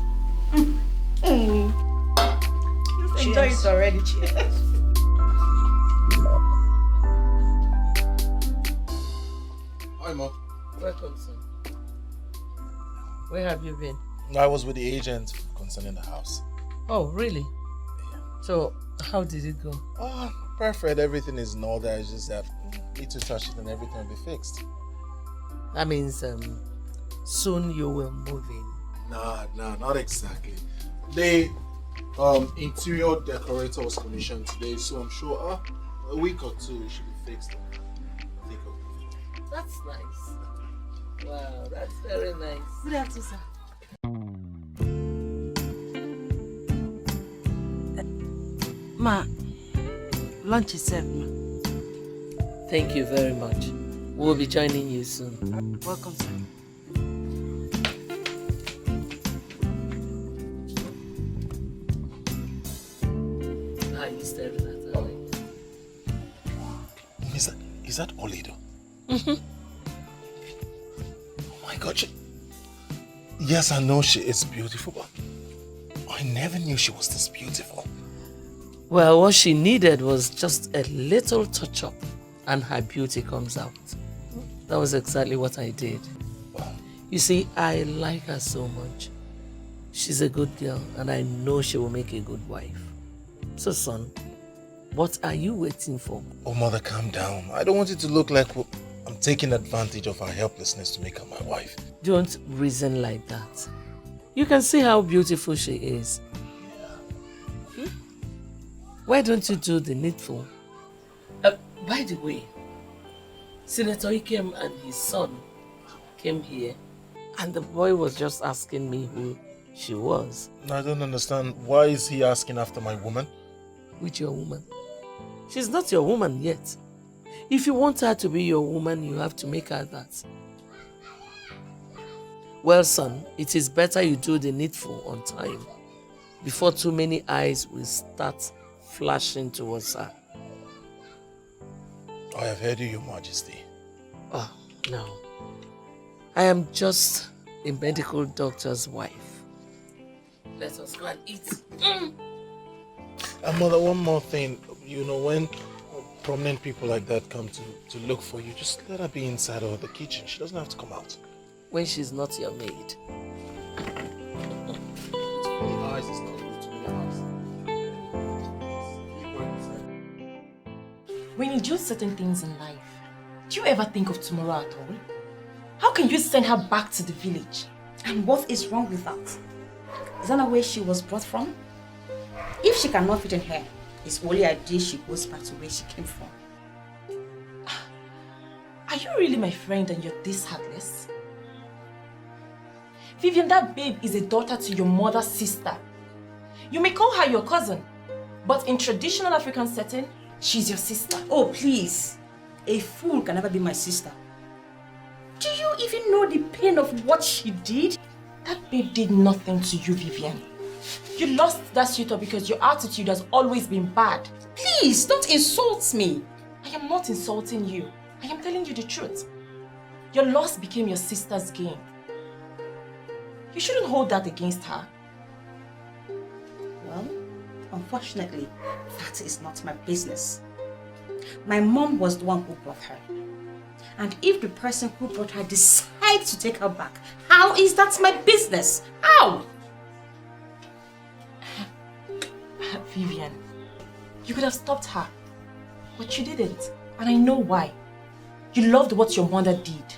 Just enjoy it already. Cheers. Hi, Mom. Welcome, son. Where have you been? I was with the agent concerning the house. Oh, really? Yeah. So, how did it go? Oh, perfect. Everything is in order. It's just that need to touch it and everything will be fixed. That means soon you will move in. Nah, not exactly. The interior decorator was commissioned today, so I'm sure a week or two it should be fixed. Take over. That's nice. Wow, that's very nice. Good afternoon, sir. Ma, lunch is served, ma. Thank you very much. We'll be joining you soon. Welcome, sir. How are you staring at her? Is that Oledo? Mm-hmm. Oh my God. Yes, I know she is beautiful, but I never knew she was this beautiful. Well, what she needed was just a little touch-up and her beauty comes out. That was exactly what I did. You see, I like her so much. She's a good girl and I know she will make a good wife. So, son, what are you waiting for? Oh, Mother, calm down. I don't want it to look like I'm taking advantage of her helplessness to make her my wife. Don't reason like that. You can see how beautiful she is. Why don't you do the needful? By the way, Senator Eke and his son came here, and the boy was just asking me who she was. I don't understand. Why is he asking after my woman? Which your woman? She's not your woman yet. If you want her to be your woman, you have to make her that. Well, son, it is better you do the needful on time before too many eyes will start flashing towards her. I have heard you, Your Majesty. Oh, no. I am just a medical doctor's wife. Let us go and eat. Mother, one more thing. You know, when prominent people like that come to look for you, just let her be inside or the kitchen. She doesn't have to come out. When she's not your maid. When you do certain things in life, do you ever think of tomorrow at all? How can you send her back to the village? And what is wrong with that? Is that not where she was brought from? If she cannot fit in here, it's only ideal she goes back to where she came from. Are you really my friend and you're this heartless? Vivian, that babe is a daughter to your mother's sister. You may call her your cousin, but in traditional African setting, she's your sister. Oh, please. A fool can never be my sister. Do you even know the pain of what she did? That babe did nothing to you, Vivian. You lost that suitor because your attitude has always been bad. Please, don't insult me. I am not insulting you. I am telling you the truth. Your loss became your sister's gain. You shouldn't hold that against her. Well, unfortunately, that is not my business. My mom was the one who brought her. And if the person who brought her decides to take her back, how is that my business? How? Vivian, you could have stopped her, but you didn't. And I know why. You loved what your mother did.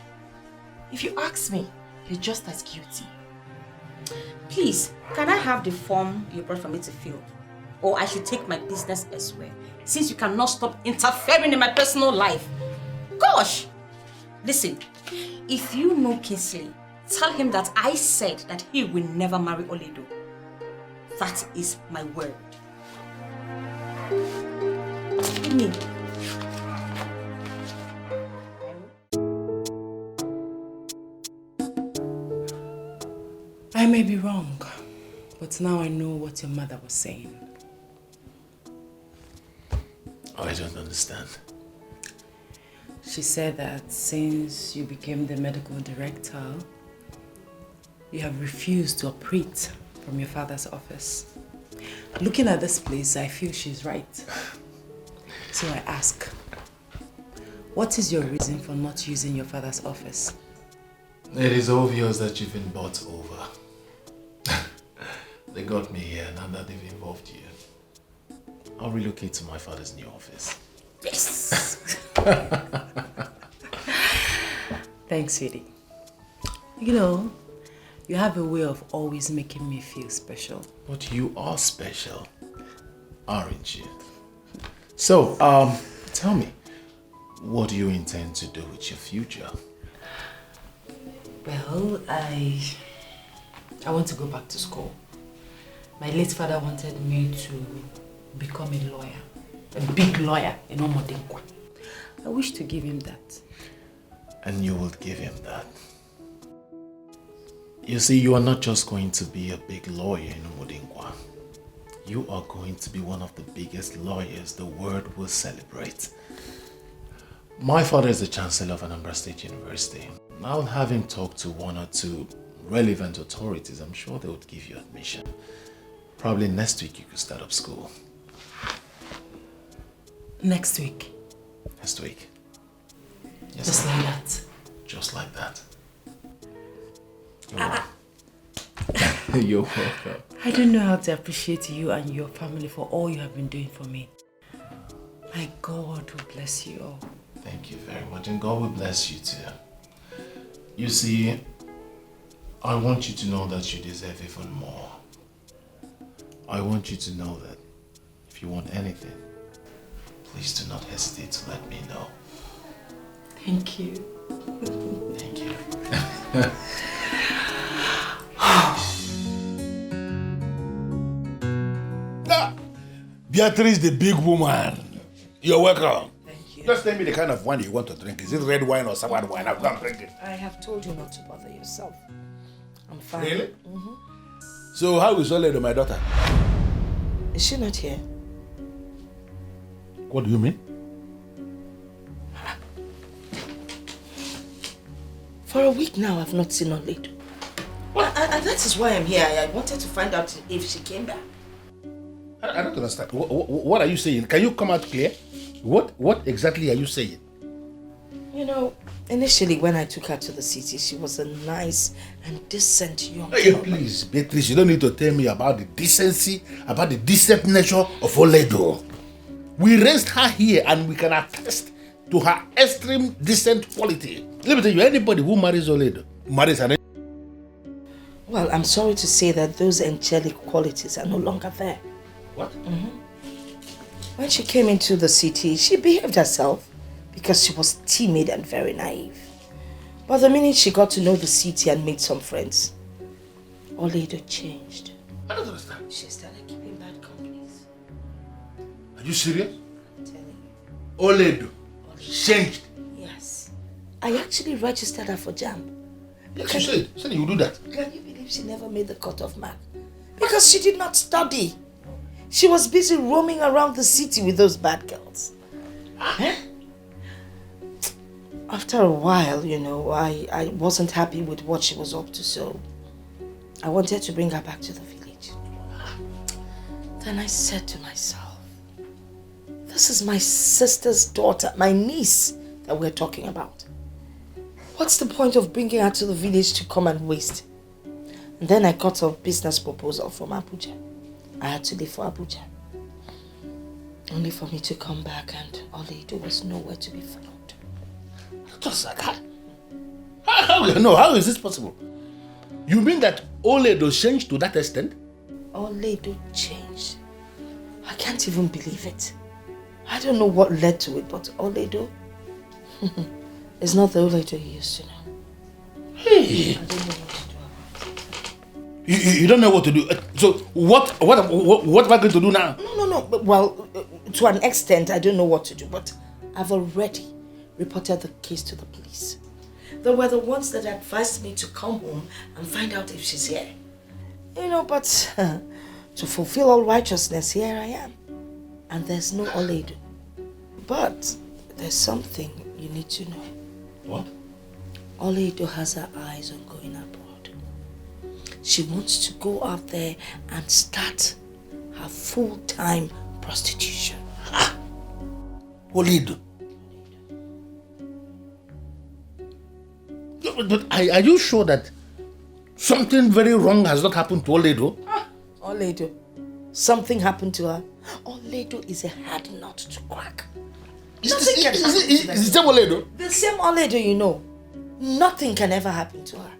If you ask me, you're just as guilty. Please, can I have the form you brought for me to fill? Or I should take my business elsewhere, since you cannot stop interfering in my personal life. Gosh! Listen, if you know Kingsley, tell him that I said that he will never marry Oledo. That is my word. Give me. I may be wrong, but now I know what your mother was saying. I don't understand. She said that since you became the medical director, you have refused to operate from your father's office. Looking at this place, I feel she's right. So I ask, what is your reason for not using your father's office? It is obvious that you've been bought over. They got me here, now that they've involved you. I'll relocate to my father's new office. Yes! Thanks, sweetie. You know, you have a way of always making me feel special. But you are special, aren't you? So, tell me, what do you intend to do with your future? Well, I want to go back to school. My late father wanted me to become a lawyer, a big lawyer in Omodinkwa. I wish to give him that. And you will give him that. You see, you are not just going to be a big lawyer in Omodinkwa. You are going to be one of the biggest lawyers the world will celebrate. My father is the Chancellor of Anambra State University. I'll have him talk to one or two relevant authorities. I'm sure they would give you admission. Probably next week you could start up school. Next week? Next week. Yes, just like that? Just like that. You're welcome. I don't know how to appreciate you and your family for all you have been doing for me. My God will bless you all. Thank you very much, and God will bless you too. You see, I want you to know that you deserve even more. I want you to know that if you want anything, please do not hesitate to let me know. Thank you. Thank you. Beatrice, the big woman. You're welcome. Thank you. Just tell me the kind of wine you want to drink. Is it red wine or sour wine? I'm going to drink it. I have told you not to bother yourself. I'm fine. Really? Mm-hmm. So how is Oledo, my daughter? Is she not here? What do you mean? For a week now, I've not seen Oledo. And that is why I'm here. I wanted to find out if she came back. I don't understand. What are you saying? Can you come out clear? What exactly are you saying? You know, initially when I took her to the city, she was a nice and decent young Hey, woman. please, Beatrice, you don't need to tell me about the decency, about the decent nature of Oledo. We raised her here and we can attest to her extreme decent quality. Let me tell you, anybody who marries Oledo marries an. Well, I'm sorry to say that those angelic qualities are no longer there. What? Mm-hmm. When she came into the city, she behaved herself because she was timid and very naive. But the minute she got to know the city and made some friends, Oledo changed. I don't understand. She started keeping bad companies. Are you serious? I'm telling Oledo changed. Yes. I actually registered her for JAMB. Yes, you said you would do that. Can you believe she never made the cut-off mark? Because she did not study. She was busy roaming around the city with those bad girls. Huh? After a while, you know, I wasn't happy with what she was up to, so I wanted to bring her back to the village. Then I said to myself, this is my sister's daughter, my niece that we're talking about. What's the point of bringing her to the village to come and waste? And then I got a business proposal from Abuja. I had to leave for Abuja. Only for me to come back and Oledo was nowhere to be found. Just like that. How is this possible? You mean that Oledo changed to that extent? Oledo changed. I can't even believe it. I don't know what led to it, but Oledo is not the Oledo you used to know. Hey. I don't know what to do. You don't know what to do. So what am I going to do now? No. Well, to an extent, I don't know what to do. But I've already reported the case to the police. They were the ones that advised me to come home and find out if she's here. You know, but to fulfill all righteousness, here I am. And there's no Oledo. But there's something you need to know. What? Oledo has her eyes on going abroad. She wants to go out there and start her full-time prostitution. Oledo. But are you sure that something very wrong has not happened to Oledo? Oledo. Something happened to her. Oledo is a hard nut to crack. Nothing can happen to Is it the same Oledo? The same Oledo, you know. Nothing can ever happen to her.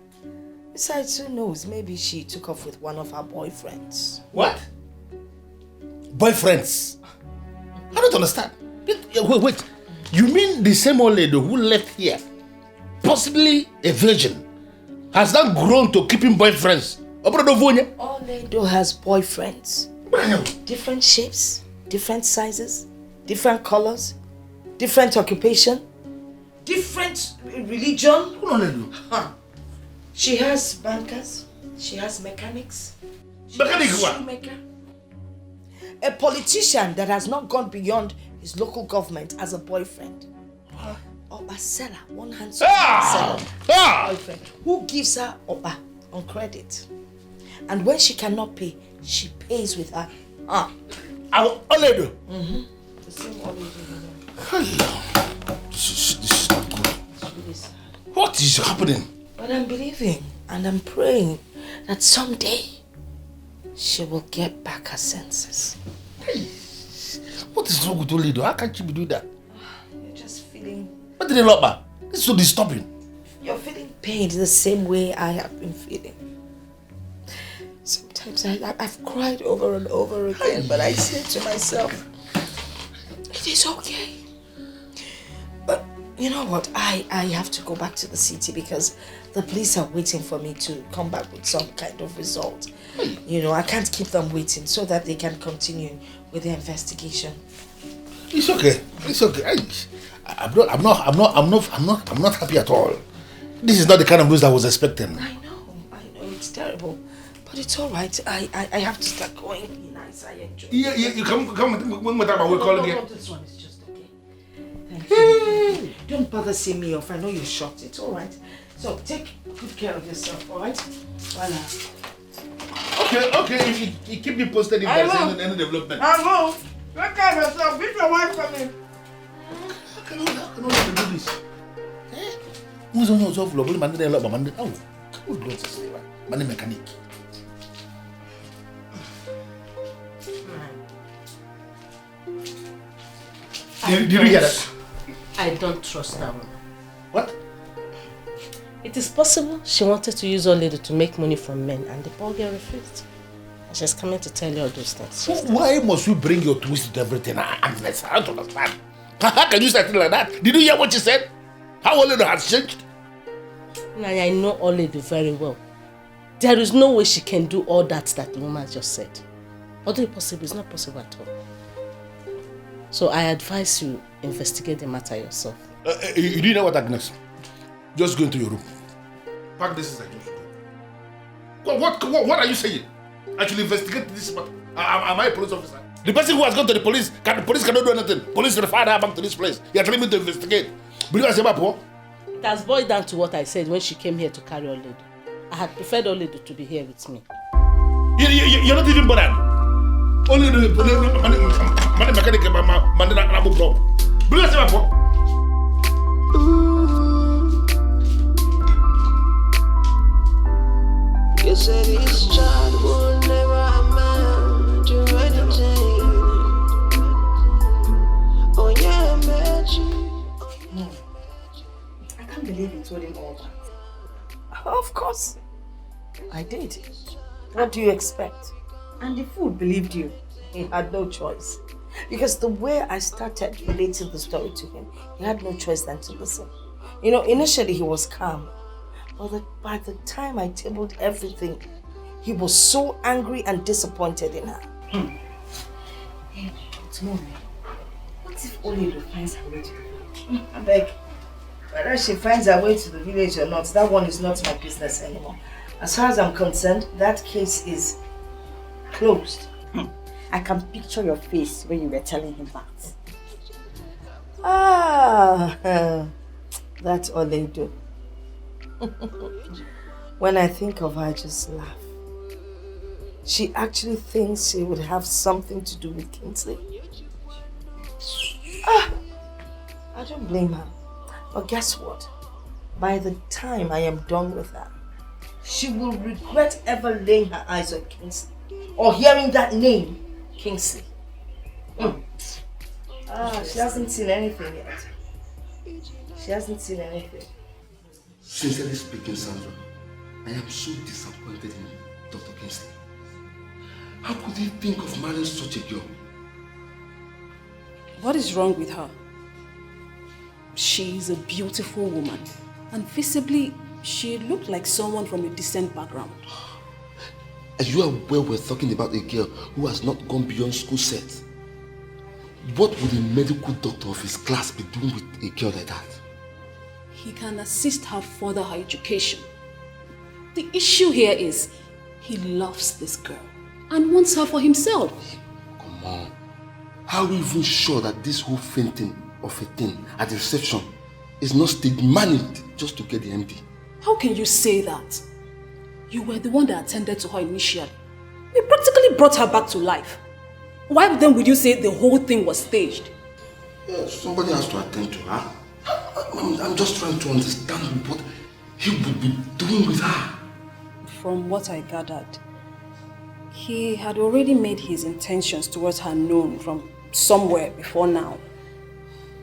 Besides, who knows? Maybe she took off with one of her boyfriends. What? Boyfriends? I don't understand. Wait. You mean the same Oledo who left here, possibly a virgin, has now grown to keeping boyfriends? Oledo has boyfriends. Different shapes, different sizes, different colors, different occupation, different religion. Huh. She has bankers, she has mechanics. Mechanics what? Shoemaker. A politician that has not gone beyond his local government as a boyfriend. Oba seller, one handsome seller. Boyfriend who gives her Oba on credit. And when she cannot pay, she pays with her. Our Oledo? Mm-hmm. The same Oledo, you know. Hello. This is not good. It's really sad. What is happening? But I'm believing and I'm praying that someday she will get back her senses. Hey, what is wrong with Oledo? How can't you do that? You're just feeling What did they lock back? This is so disturbing. You're feeling pain the same way I have been feeling. Sometimes I've cried over and over again, but I say to myself, it is okay. But you know what? I have to go back to the city because the police are waiting for me to come back with some kind of result. You know, I can't keep them waiting so that they can continue with their investigation. It's okay. It's okay. I'm not happy at all. This is not the kind of news I was expecting. I know, it's terrible. But it's all right. I have to start going. Be nice, I enjoy it. Yeah, you come with that, we'll call again. No, this one is just okay. Thank you. Don't bother seeing me off. I know you're shocked. It's all right. So take good care of yourself, all right? Voila. Okay. If you keep me posted if there's any development. I will. Take care of yourself. Get your wife for me. How can I do this? Who's on your job? Money mechanic. Did you hear that? I don't trust that woman. What? It is possible she wanted to use Oledo to make money from men and the poor girl refused. And she's coming to tell you all those things. Why must you bring your twist to everything, Agnes? I don't understand. How can you say things like that? Did you hear what she said? How Oledo has changed? I know Oledo very well. There is no way she can do all that the woman just said. Although it's possible, it's not possible at all. So I advise you investigate the matter yourself. You do know what, Agnes? Just go into your room. Pack this inside your room. What are you saying? I should investigate this matter. Am I a police officer? The person who has gone to the police, the police cannot do anything. Police refer her back to this place. You are telling me to investigate. But you say, Papo? It has boiled down to what I said when she came here to carry Oledo. I had preferred Oledo to be here with me. You're not even bothered. Only the mechanic and my problem. But you say, Papo? You said this child will never amount to anything. Oh yeah, I met you. I can't believe you told him all that. Of course, I did. What do you expect? And the fool believed you. He had no choice. Because the way I started relating the story to him, he had no choice than to listen. You know, initially he was calm. But by the time I tabled everything, he was so angry and disappointed in her. Hey, tomorrow, what if Oledo finds her way to the village? I beg, whether she finds her way to the village or not, that one is not my business anymore. As far as I'm concerned, that case is closed. I can picture your face when you were telling him that. That's Oledo. When I think of her, I just laugh. She actually thinks she would have something to do with Kingsley. I don't blame her. But guess what? By the time I am done with her, she will regret ever laying her eyes on Kingsley or hearing that name, Kingsley. She hasn't seen anything yet. She hasn't seen anything. Sincerely speaking, Sandra, I am so disappointed in Dr. Kingsley. How could he think of marrying such a girl? What is wrong with her? She is a beautiful woman, and visibly, she looked like someone from a decent background. Are you aware we're talking about a girl who has not gone beyond school set? What would a medical doctor of his class be doing with a girl like that? He can assist her further her education. The issue here is, he loves this girl and wants her for himself. Come on. How are we even sure that this whole fainting of a thing at the reception is not staged, managed just to get the MD? How can you say that? You were the one that attended to her initially. We practically brought her back to life. Why then would you say the whole thing was staged? Yeah, somebody has to attend to her. I'm just trying to understand what he would be doing with her. From what I gathered, he had already made his intentions towards her known from somewhere before now.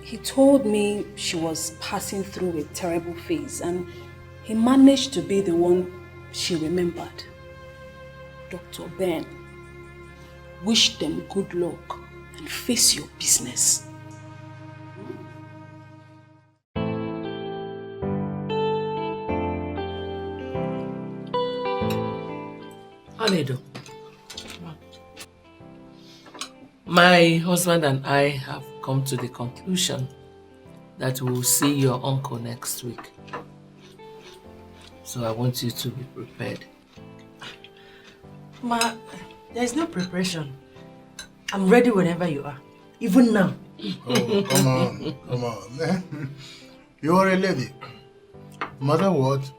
He told me she was passing through a terrible phase and he managed to be the one she remembered. Dr. Ben, wish them good luck and face your business. Aledo, my husband and I have come to the conclusion that we will see your uncle next week. So I want you to be prepared. Ma, there is no preparation. I'm ready whenever you are. Even now. Oh, come on. You are a lady. No matter what,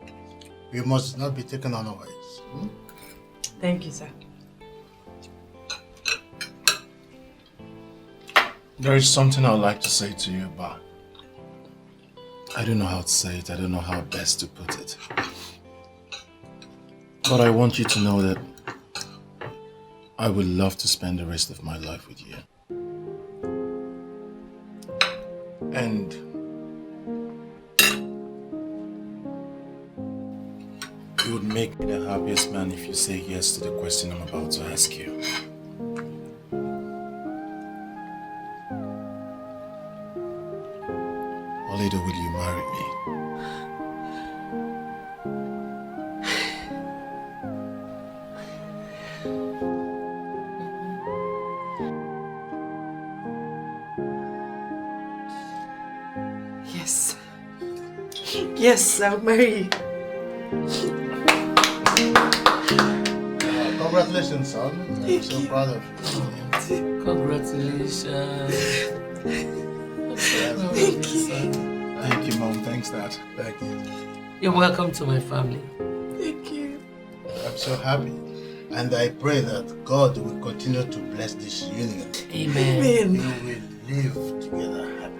we must not be taken unawares. Thank you, sir. There is something I would like to say to you, but I don't know how to say it. I don't know how best to put it. But I want you to know that I would love to spend the rest of my life with you. And you would make me the happiest man if you say yes to the question I'm about to ask you. Oledo, will you marry me? Yes. Yes, I'll marry you. Congratulations, son. I'm so proud of you. Congratulations. Thank you. Thank you, Mom. Thanks, Dad. Thank you. You're welcome to my family. Thank you. I'm so happy. And I pray that God will continue to bless this union. Amen. Amen. You will live together happy.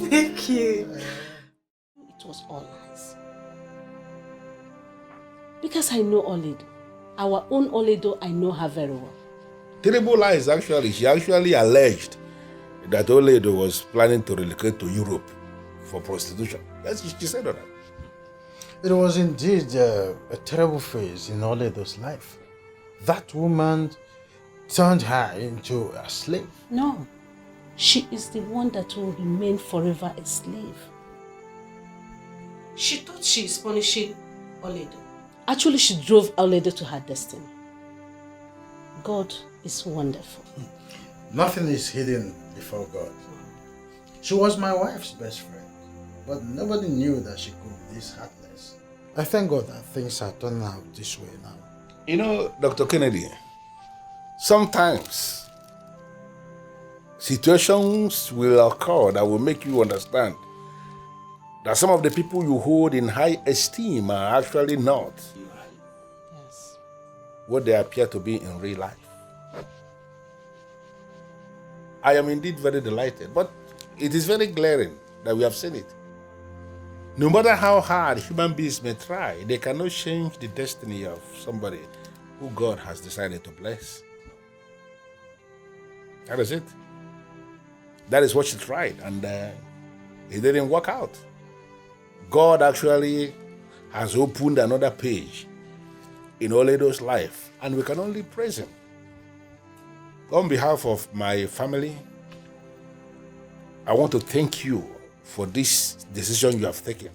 Thank you. It was all lies. Because I know Oledo. Our own Oledo, I know her very well. Terrible lies, actually. She actually alleged that Oledo was planning to relocate to Europe for prostitution. Yes, she said that. It was indeed a terrible phase in Oledo's life. That woman turned her into a slave. No, she is the one that will remain forever a slave. She thought she is punishing Oledo. Actually, she drove Oledo to her destiny. God is wonderful. Nothing is hidden before God. She was my wife's best friend, but nobody knew that she could be this heartless. I thank God that things are turning out this way now. You know, Dr. Kennedy, sometimes situations will occur that will make you understand that some of the people you hold in high esteem are actually not what they appear to be in real life. I am indeed very delighted, but it is very glaring that we have seen it. No matter how hard human beings may try, they cannot change the destiny of somebody who God has decided to bless. That is it. That is what she tried, and it didn't work out. God actually has opened another page in Oledo's life, and we can only praise him. On behalf of my family, I want to thank you for this decision you have taken.